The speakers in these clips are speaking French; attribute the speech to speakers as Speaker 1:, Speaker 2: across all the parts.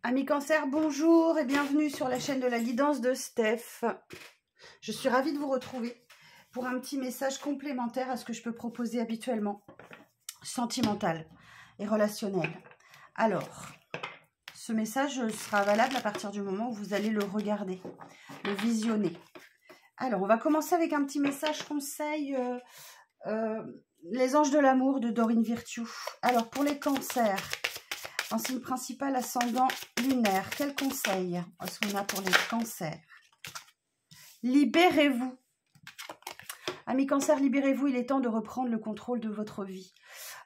Speaker 1: Amis Cancer, bonjour et bienvenue sur la chaîne de la guidance de Steph. Je suis ravie de vous retrouver pour un petit message complémentaire à ce que je peux proposer habituellement, sentimental et relationnel. Alors, ce message sera valable à partir du moment où vous allez le regarder, le visionner. Alors, on va commencer avec un petit message conseil, les anges de l'amour de Dorine Virtue. Alors, pour les cancers, en signe principal, ascendant lunaire, quel conseil est-ce qu'on a pour les cancers? Libérez-vous. Amis cancer, libérez-vous, il est temps de reprendre le contrôle de votre vie.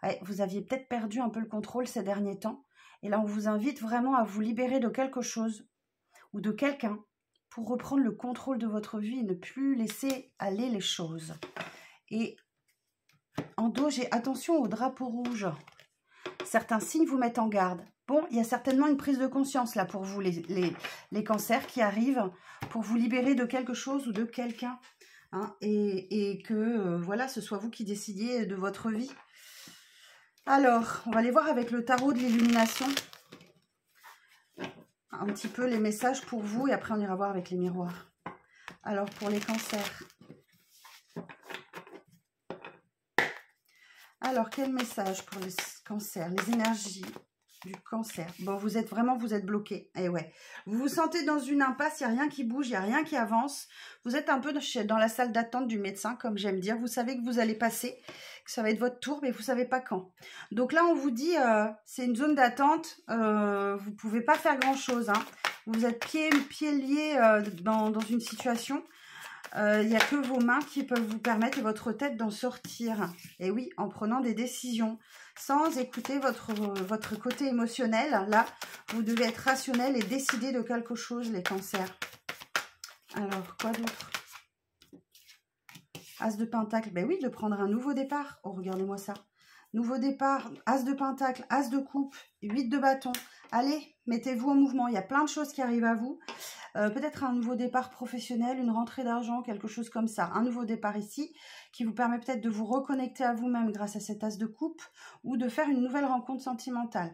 Speaker 1: Ouais, vous aviez peut-être perdu un peu le contrôle ces derniers temps. Et là, on vous invite vraiment à vous libérer de quelque chose ou de quelqu'un pour reprendre le contrôle de votre vie et ne plus laisser aller les choses. Et en dos, j'ai attention au drapeau rouge. Certains signes vous mettent en garde. Bon, il y a certainement une prise de conscience là pour vous, les cancers qui arrivent pour vous libérer de quelque chose ou de quelqu'un. Hein, et que, voilà, ce soit vous qui décidiez de votre vie. Alors, on va aller voir avec le tarot de l'illumination. Un petit peu les messages pour vous et après on ira voir avec les miroirs. Alors, pour les cancers. Alors, quel message pour les cancers? Les énergies du cancer. Bon, vous êtes bloqué. Et ouais. Vous vous sentez dans une impasse, il n'y a rien qui bouge, il n'y a rien qui avance. Vous êtes un peu dans la salle d'attente du médecin, comme j'aime dire. Vous savez que vous allez passer, que ça va être votre tour, mais vous ne savez pas quand. Donc là, on vous dit, c'est une zone d'attente. Vous ne pouvez pas faire grand-chose. Hein. Vous êtes pieds liés dans une situation. Il n'y a que vos mains qui peuvent vous permettre et votre tête d'en sortir. Et oui, en prenant des décisions, sans écouter votre côté émotionnel. Là, vous devez être rationnel et décider de quelque chose, les cancers. Alors, quoi d'autre? As de pentacle, ben oui, de prendre un nouveau départ. Oh, regardez-moi ça. Nouveau départ, as de pentacle, as de coupe, 8 de bâton. Allez, mettez-vous en mouvement. Il y a plein de choses qui arrivent à vous. Peut-être un nouveau départ professionnel, une rentrée d'argent, quelque chose comme ça. Un nouveau départ ici qui vous permet peut-être de vous reconnecter à vous-même grâce à cet as de coupe ou de faire une nouvelle rencontre sentimentale.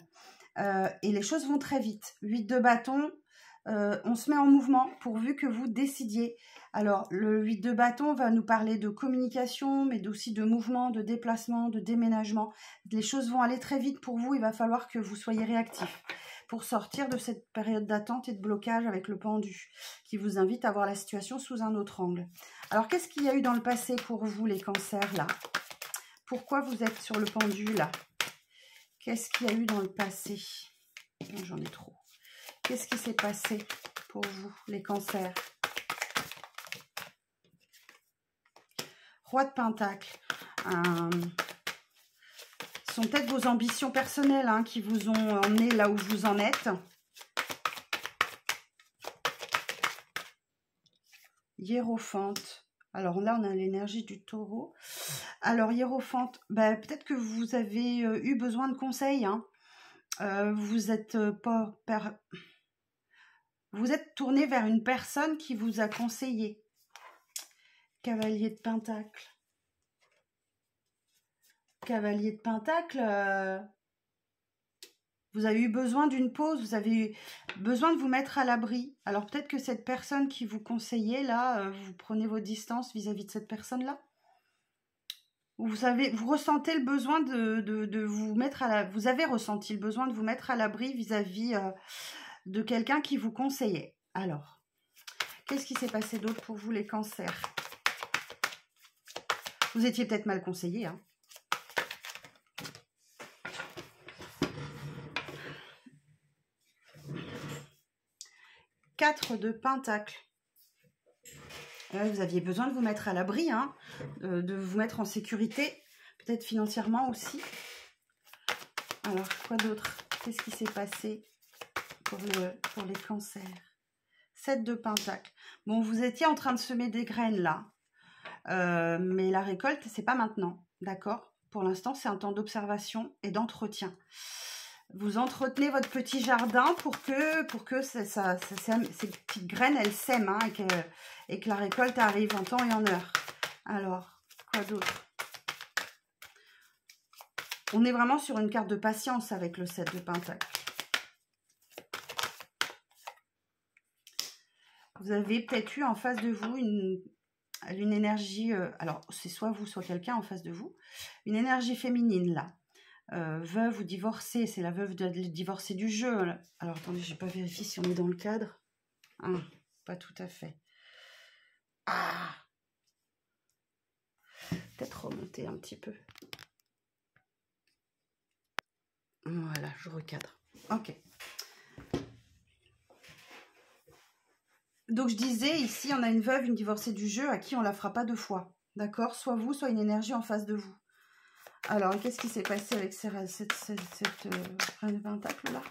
Speaker 1: Et les choses vont très vite. 8 de bâton, on se met en mouvement pourvu que vous décidiez. Alors, le 8 de bâton va nous parler de communication, mais aussi de mouvement, de déplacement, de déménagement. Les choses vont aller très vite pour vous, il va falloir que vous soyez réactifs pour sortir de cette période d'attente et de blocage avec le pendu, qui vous invite à voir la situation sous un autre angle. Alors, qu'est-ce qu'il y a eu dans le passé pour vous, les cancers, là? Pourquoi vous êtes sur le pendu, là? Qu'est-ce qu'il y a eu dans le passé? J'en ai trop. Qu'est-ce qui s'est passé pour vous, les cancers? Roi de Pentacle. Ce sont peut-être vos ambitions personnelles hein, qui vous ont emmené là où vous en êtes. Hiérophante. Alors là, on a l'énergie du taureau. Alors, Hiérophante, ben, peut-être que vous avez eu besoin de conseils. Hein. Vous êtes tourné vers une personne qui vous a conseillé. Cavalier de Pentacle. Cavalier de Pentacle, vous avez eu besoin d'une pause, vous avez eu besoin de vous mettre à l'abri. Alors peut-être que cette personne qui vous conseillait, là, vous prenez vos distances vis-à-vis de cette personne-là. Vous ressentez le besoin de vous mettre à l'abri. Vous avez ressenti le besoin de vous mettre à l'abri vis-à-vis de quelqu'un qui vous conseillait. Alors, qu'est-ce qui s'est passé d'autre pour vous, les cancers? Vous étiez peut-être mal conseillé, hein. 4 de Pentacle. Vous aviez besoin de vous mettre à l'abri, hein, de vous mettre en sécurité, peut-être financièrement aussi. Alors, quoi d'autre? Qu'est-ce qui s'est passé pour les cancers? 7 de Pentacle. Bon, vous étiez en train de semer des graines là, mais la récolte, c'est pas maintenant, d'accord? Pour l'instant, c'est un temps d'observation et d'entretien. Vous entretenez votre petit jardin pour que ces petites graines, elles sèment hein, et que la récolte arrive en temps et en heure. Alors, quoi d'autre? On est vraiment sur une carte de patience avec le 7 de Pentacle. Vous avez peut-être eu en face de vous une énergie, alors c'est soit vous, soit quelqu'un en face de vous, une énergie féminine là. Veuve ou divorcée, c'est la veuve divorcée du jeu. Alors attendez, j'ai pas vérifié si on est dans le cadre. Ah, pas tout à fait. Ah, peut-être remonter un petit peu. Voilà, je recadre. Ok. Donc je disais, ici, on a une veuve, une divorcée du jeu à qui on la fera pas deux fois. D'accord? Soit vous, soit une énergie en face de vous. Alors, qu'est-ce qui s'est passé avec cette reine de pentacle là?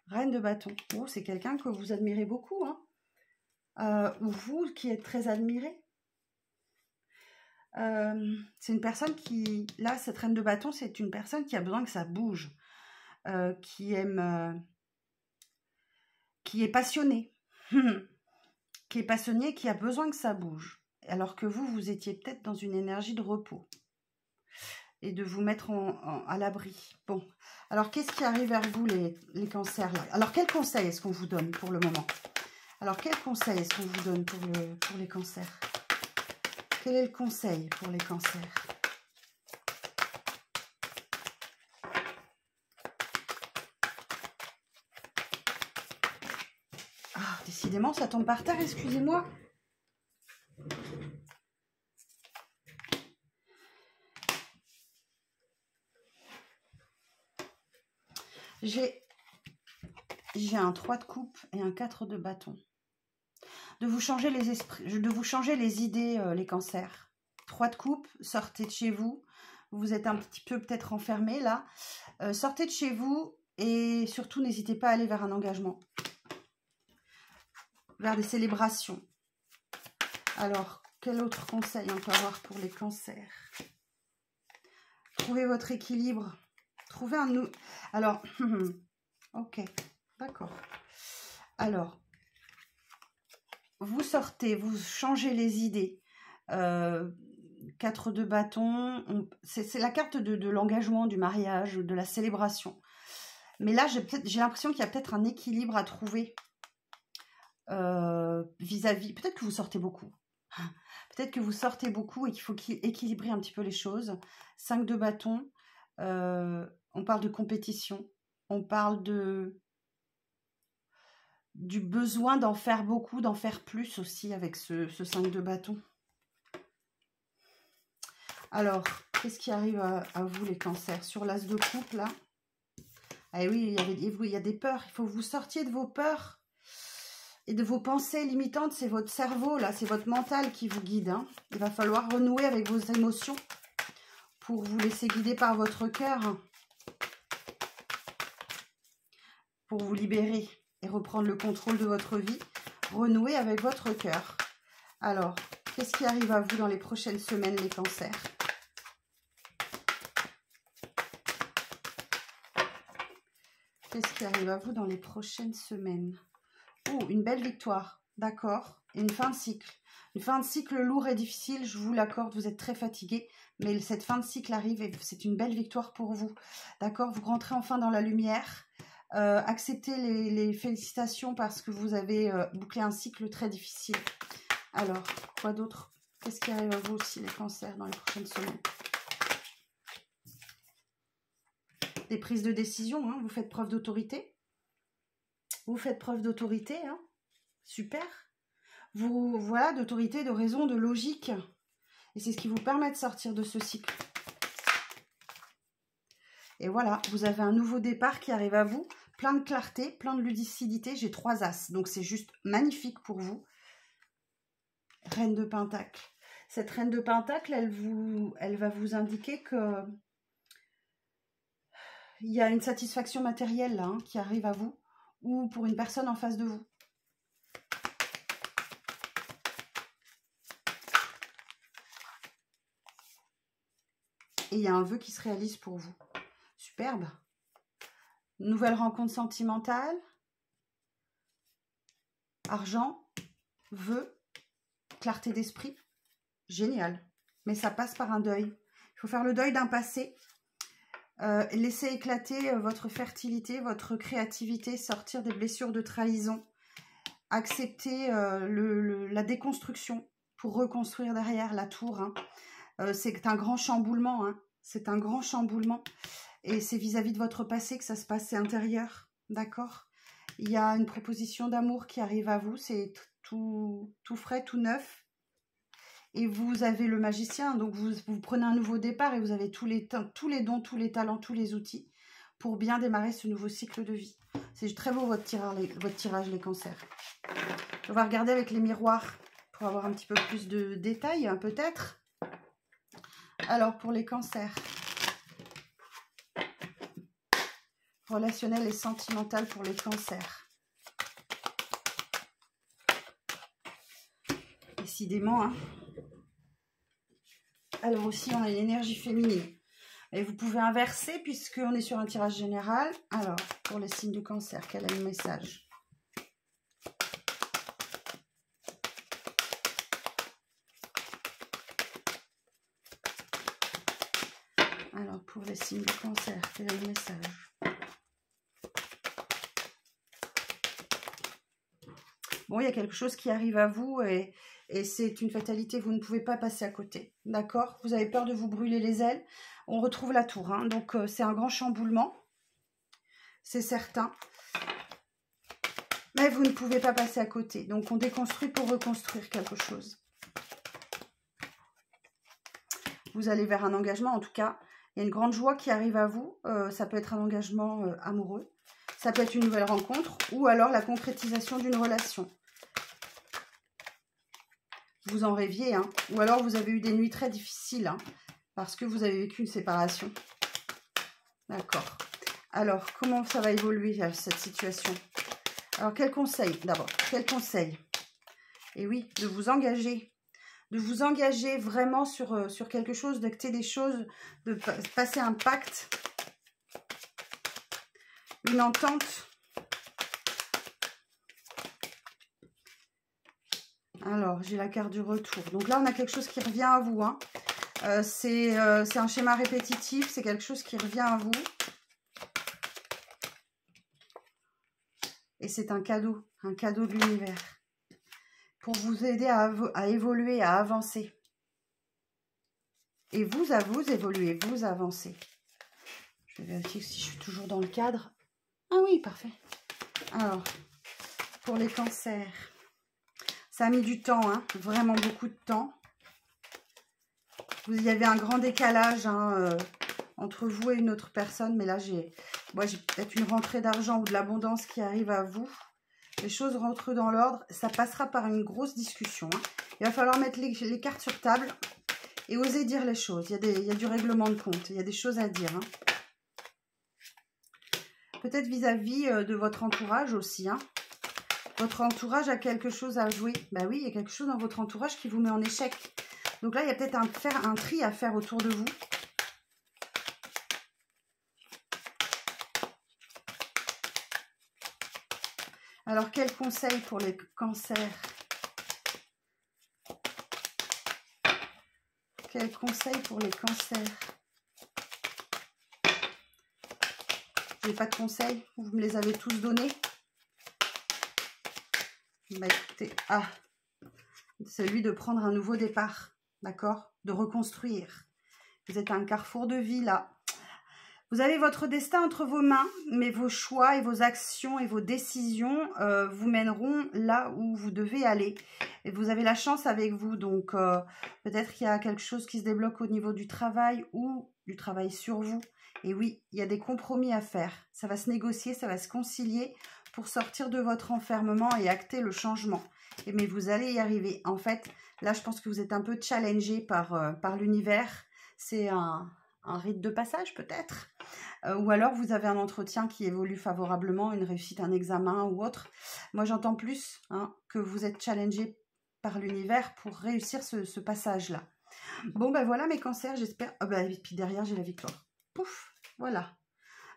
Speaker 1: Reine de bâton. Oh, c'est quelqu'un que vous admirez beaucoup, hein? Ou vous qui êtes très admiré. C'est une personne qui... Là, cette reine de bâton, c'est une personne qui a besoin que ça bouge. Qui aime... qui est passionnée. Qui est passionné, qui a besoin que ça bouge. Alors que vous, vous étiez peut-être dans une énergie de repos. Et de vous mettre à l'abri. Bon, alors qu'est-ce qui arrive vers vous, les cancers là? Alors, quel conseil est-ce qu'on vous donne pour le moment? Alors, quel conseil est-ce qu'on vous donne pour les cancers? Quel est le conseil pour les cancers? Ah, décidément, ça tombe par terre, excusez-moi. J'ai un 3 de coupe et un 4 de bâton. De vous changer les esprits, de vous changer les idées, les cancers. 3 de coupe, sortez de chez vous. Vous êtes un petit peu peut-être enfermé là. Sortez de chez vous et surtout n'hésitez pas à aller vers un engagement. Vers des célébrations. Alors, quel autre conseil on peut avoir pour les cancers? Trouvez votre équilibre. Trouvez un... Alors, ok, d'accord. Alors, vous sortez, vous changez les idées. 4 de bâton, c'est la carte de l'engagement, du mariage, de la célébration. Mais là, j'ai l'impression qu'il y a peut-être un équilibre à trouver vis-à-vis. Peut-être que vous sortez beaucoup. Peut-être que vous sortez beaucoup et qu'il faut équilibrer un petit peu les choses. 5 de bâton, on parle de compétition, on parle du besoin d'en faire beaucoup, d'en faire plus aussi avec ce 5 de bâton. Alors, qu'est-ce qui arrive à vous les cancers? Sur l'as de coupe là. Ah oui, il y a des peurs. Il faut que vous sortiez de vos peurs et de vos pensées limitantes. C'est votre cerveau là, c'est votre mental qui vous guide. Hein. Il va falloir renouer avec vos émotions pour vous laisser guider par votre cœur. Pour vous libérer et reprendre le contrôle de votre vie. Renouer avec votre cœur. Alors, qu'est-ce qui arrive à vous dans les prochaines semaines, les cancers? Qu'est-ce qui arrive à vous dans les prochaines semaines? Oh, une belle victoire, d'accord. Et une fin de cycle. Une fin de cycle lourd et difficile, je vous l'accorde, vous êtes très fatigué. Mais cette fin de cycle arrive et c'est une belle victoire pour vous. D'accord, vous rentrez enfin dans la lumière. Acceptez les félicitations parce que vous avez bouclé un cycle très difficile. Alors, quoi d'autre? Qu'est-ce qui arrive à vous aussi, les cancers, dans les prochaines semaines? Des prises de décision, hein, vous faites preuve d'autorité. Vous faites preuve d'autorité, hein, super. Vous, voilà, d'autorité, de raison, de logique. Et c'est ce qui vous permet de sortir de ce cycle. Et voilà, vous avez un nouveau départ qui arrive à vous. Plein de clarté, plein de lucidité. J'ai 3 as, donc c'est juste magnifique pour vous. Reine de Pentacle. Cette reine de Pentacle, elle va vous indiquer que il y a une satisfaction matérielle là, hein, qui arrive à vous ou pour une personne en face de vous. Et il y a un vœu qui se réalise pour vous. Superbe. Nouvelle rencontre sentimentale. Argent. Vœu. Clarté d'esprit. Génial. Mais ça passe par un deuil. Il faut faire le deuil d'un passé. Laissez éclater votre fertilité, votre créativité, sortir des blessures de trahison. Accepter la déconstruction pour reconstruire derrière la tour. Hein. C'est un grand chamboulement. Hein. C'est un grand chamboulement. Et c'est vis-à-vis de votre passé que ça se passe, c'est intérieur. D'accord? Il y a une proposition d'amour qui arrive à vous. C'est tout frais, tout neuf. Et vous avez le magicien, donc vous prenez un nouveau départ et vous avez tous les dons, tous les talents, tous les outils pour bien démarrer ce nouveau cycle de vie. C'est très beau votre tirage, les cancers. On va regarder avec les miroirs pour avoir un petit peu plus de détails, hein, peut-être. Alors, pour les cancers, relationnel et sentimental pour les cancers. Décidément, hein. Alors aussi, on a l'énergie féminine. Et vous pouvez inverser puisqu'on est sur un tirage général. Alors, pour les signes du cancer, quel est le message? Alors, pour les signes du cancer, quel est le message? Bon, il y a quelque chose qui arrive à vous et c'est une fatalité, vous ne pouvez pas passer à côté. D'accord? Vous avez peur de vous brûler les ailes. On retrouve la tour, hein, donc c'est un grand chamboulement. C'est certain. Mais vous ne pouvez pas passer à côté. Donc on déconstruit pour reconstruire quelque chose. Vous allez vers un engagement, en tout cas. Il y a une grande joie qui arrive à vous. Ça peut être un engagement amoureux. Ça peut être une nouvelle rencontre ou alors la concrétisation d'une relation. Vous en rêviez, hein, ou alors vous avez eu des nuits très difficiles, hein, parce que vous avez vécu une séparation. D'accord. Alors, comment ça va évoluer cette situation? Alors, quel conseil d'abord? Quel conseil? Et oui, de vous engager vraiment sur quelque chose, d'acter des choses, de passer un pacte, une entente. Alors, j'ai la carte du retour. Donc là, on a quelque chose qui revient à vous. Hein. C'est un schéma répétitif. C'est quelque chose qui revient à vous. Et c'est un cadeau de l'univers. Pour vous aider à évoluer, à avancer. Et vous évoluer, vous avancer. Je vais vérifier si je suis toujours dans le cadre. Ah oui, parfait. Alors, pour les cancers... Ça a mis du temps, hein, vraiment beaucoup de temps. Il y avait un grand décalage hein, entre vous et une autre personne. Mais là, j'ai peut-être une rentrée d'argent ou de l'abondance qui arrive à vous. Les choses rentrent dans l'ordre. Ça passera par une grosse discussion. Hein. Il va falloir mettre les cartes sur table et oser dire les choses. Il y a du règlement de compte. Il y a des choses à dire. Hein. Peut-être vis-à-vis de votre entourage aussi, hein. Votre entourage a quelque chose à jouer. Bah oui, il y a quelque chose dans votre entourage qui vous met en échec. Donc là, il y a peut-être un tri à faire autour de vous. Alors, quel conseil pour les cancers? Quel conseil pour les cancers? Je n'ai pas de conseils. Vous me les avez tous donnés. Bah écoutez, celui de prendre un nouveau départ, d'accord? De reconstruire. Vous êtes à un carrefour de vie là. Vous avez votre destin entre vos mains, mais vos choix et vos actions et vos décisions vous mèneront là où vous devez aller. Et vous avez la chance avec vous, donc peut-être qu'il y a quelque chose qui se débloque au niveau du travail ou du travail sur vous. Et oui, il y a des compromis à faire. Ça va se négocier, ça va se concilier pour sortir de votre enfermement et acter le changement. Mais vous allez y arriver. En fait, là, je pense que vous êtes un peu challengé par l'univers. C'est un rite de passage peut-être. Ou alors, vous avez un entretien qui évolue favorablement, une réussite, un examen ou autre. Moi, j'entends plus hein, que vous êtes challengé par l'univers pour réussir ce passage-là. Bon, ben voilà mes cancers, j'espère. Oh, ben, et puis derrière, j'ai la victoire. Pouf, voilà.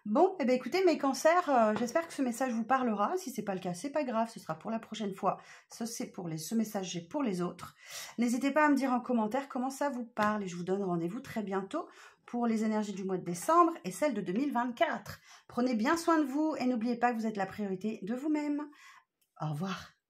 Speaker 1: Bon, eh bien, écoutez, mes cancers, j'espère que ce message vous parlera. Si ce n'est pas le cas, c'est pas grave, ce sera pour la prochaine fois. Ça, c'est pour ce message, j'ai pour les autres. N'hésitez pas à me dire en commentaire comment ça vous parle et je vous donne rendez-vous très bientôt pour les énergies du mois de décembre et celles de 2024. Prenez bien soin de vous et n'oubliez pas que vous êtes la priorité de vous-même. Au revoir.